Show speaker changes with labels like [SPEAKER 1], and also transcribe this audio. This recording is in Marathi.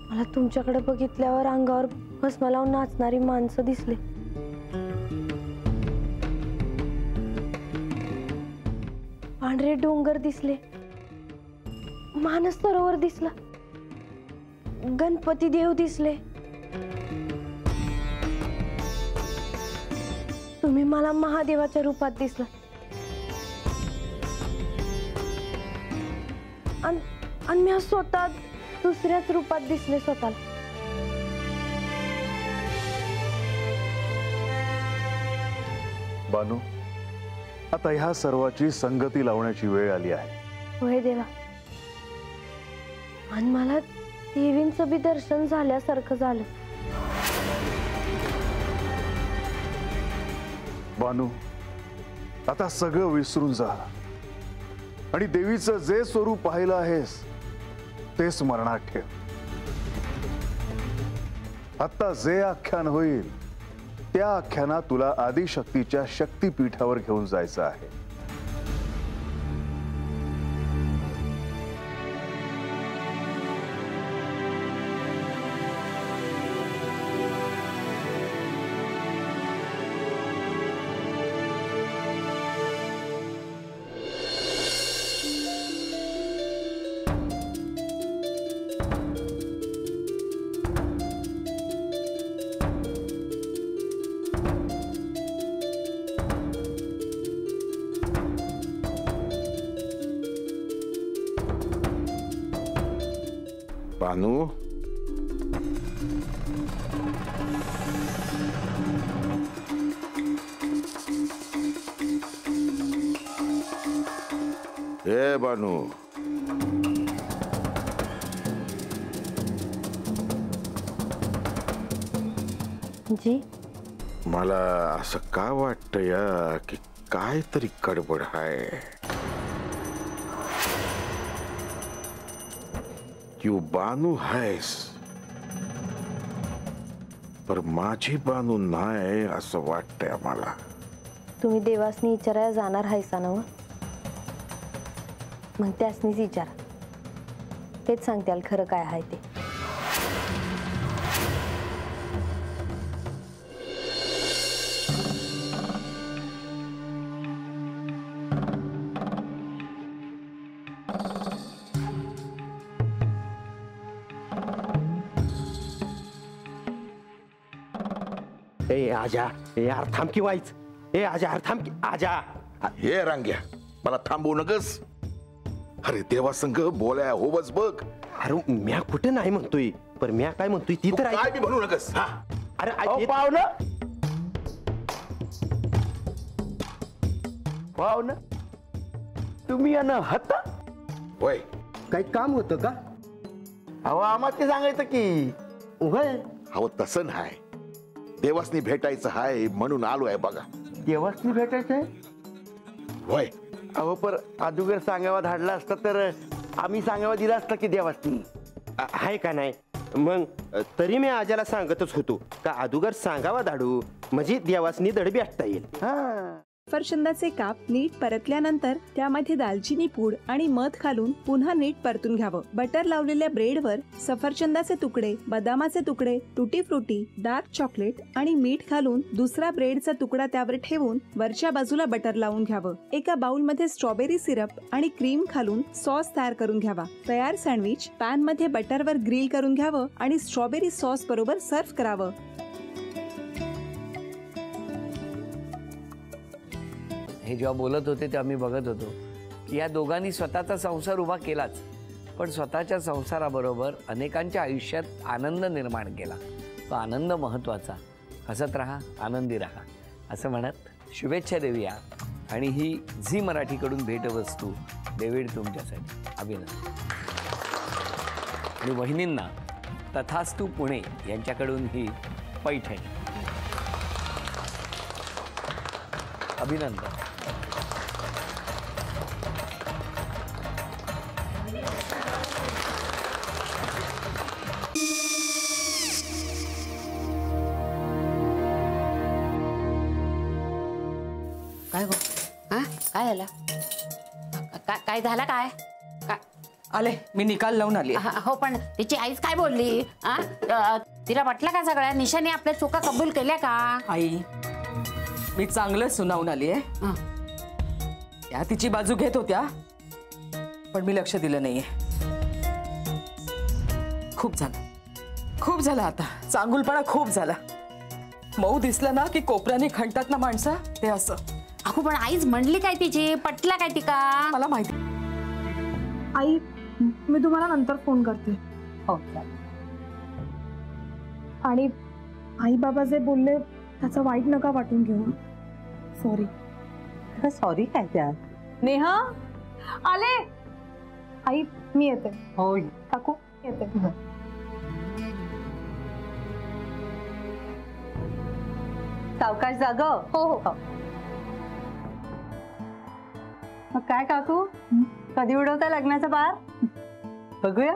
[SPEAKER 1] मला तुमच्याकडे बघितल्यावर अंगावर भस्म लावून नाचणारी माणसं दिसले. पांढरे डोंगर दिसले, मानस सरोवर दिसला, गणपती देव दिसले. तुम्ही मला महादेवाच्या रूपात दिसला. आणि मी स्वतः दुसऱ्याच रूपात दिसले स्वतःला.
[SPEAKER 2] बानू, आता ह्या सर्वाची संगती लावण्याची वेळ आली आहे.
[SPEAKER 1] होय देवा. आणि मला देवींचं बी दर्शन झाल्यासारखं झालं.
[SPEAKER 2] बानू, आता सगळं विसरून जा आणि देवीचं जे स्वरूप पाहिलं आहेस ते स्मरणात ठेव. आता जे आख्यान होईल त्या आख्यानात तुला आदिशक्तीच्या शक्तीपीठावर घेऊन जायचं आहे.
[SPEAKER 3] बानू, ए बानू,
[SPEAKER 1] जी
[SPEAKER 3] मला असं का वाटतं या की काहीतरी गडबड आहे. तू बानू आहेस पर माझी बानू नाही असं वाटतंय मला.
[SPEAKER 1] तुम्ही देवासनी विचारायला जाणार आहेसा ना? मग त्यासनीच विचारा, तेच सांगत्याल खरं काय आहे ते.
[SPEAKER 4] ए आजा, ए यार थांब की वाईच. ए आजा यार थांब की आजा.
[SPEAKER 3] हे रांग्या, मला थांबवू नकस. अरे देवा संग बोलाय हो बस बघ.
[SPEAKER 4] अरे म्या कुठे नाही म्हणतोय, पण म्या काय म्हणतोय ती तर
[SPEAKER 3] काय बी म्हणू नकस. हा
[SPEAKER 4] अरे
[SPEAKER 5] पाहुणं, पाहुणं तुम्ही यानं हत्ता
[SPEAKER 3] होय.
[SPEAKER 4] काही काम होतं का?
[SPEAKER 5] अहो आम्हाला ते सांगायचं की.
[SPEAKER 4] होय.
[SPEAKER 3] अहो तसं नाही, देवासनी भेटायचं हाय म्हणून आलोय बघा.
[SPEAKER 5] देवासनी भेटायचंय?
[SPEAKER 3] होय.
[SPEAKER 5] अहो पर अदुगर सांगावा धाडला असता तर आम्ही सांगावा दिला असता की देवासनी.
[SPEAKER 4] आहे का नाही? मग तरी मी आजाला सांगतच होतो का अदुगर सांगावा धाडू म्हणजे देवासनी दडबी असता येईल.
[SPEAKER 5] हा.
[SPEAKER 6] सफरचंदाचे काप नीट परतल्यानंतर त्यामध्ये दालचिनी पूड आणि मध घालून पुन्हा नीट परतून घ्यावं. बटर लावलेल्या ब्रेडवर सफरचंदाचे तुकडे, बदामाचे तुकडे, टुटी फ्रुटी, डार्क चॉकलेट आणि मीठ घालून दुसरा ब्रेडचा तुकडा त्यावर ठेवून वरच्या बाजूला बटर लावून घ्यावं. एका बाउलमध्ये स्ट्रॉबेरी सिरप आणि क्रीम घालून सॉस तयार करून घ्यावा. तयार सँडविच पॅन मध्ये बटरवर ग्रिल करून घ्यावं आणि स्ट्रॉबेरी सॉस बरोबर सर्व्ह करावं.
[SPEAKER 7] हे जेव्हा बोलत होते तेव्हा मी बघत होतो की या दोघांनी स्वतःचा संसार उभा केलाच, पण स्वतःच्या संसाराबरोबर अनेकांच्या आयुष्यात आनंद निर्माण केला. तो आनंद महत्त्वाचा. हसत राहा, आनंदी राहा असं म्हणत शुभेच्छा देऊया. आणि ही झी मराठीकडून भेटवस्तू डेव्हिड तुमच्यासाठी. अभिनंदन. आणि वहिनींना तथास्तू पुणे यांच्याकडून ही पैठणी. अभिनंदन.
[SPEAKER 8] काय गो? हा काय झालं? काय झालं? काय आले, मी निकाल लावून आली.
[SPEAKER 9] हो, पण तिची आईच काय बोलली? तिला वाटलं का सगळ्या निशाने आपल्या चुका कबूल केल्या का?
[SPEAKER 8] आई, मी चांगलं सुनावून आली आहे. त्या तिची बाजू घेत होत्या, पण मी लक्ष दिलं नाहीये. खूप झालं आता. चांगुलपणा खूप झाला. मऊ दिसलं ना की कोपऱ्याने खणतात ना माणसं, ते असं.
[SPEAKER 9] अहो, पण आईच म्हणली काय तिची? पटला काय तिका?
[SPEAKER 8] मला माहिती.
[SPEAKER 1] आई, मी तुम्हाला नंतर फोन करते.
[SPEAKER 8] हो,
[SPEAKER 1] आणि आई बाबा जे बोलले त्याचं वाईट नका वाटून घेऊ. सॉरी.
[SPEAKER 8] सॉरी काय त्या?
[SPEAKER 1] नेहा आले. आई, मी येते.
[SPEAKER 8] हो
[SPEAKER 1] काकू येते.
[SPEAKER 8] सावकाश जाग.
[SPEAKER 1] हो हो.
[SPEAKER 8] मग काय काकू, कधी उडवता लग्नाचा बार? बघूया.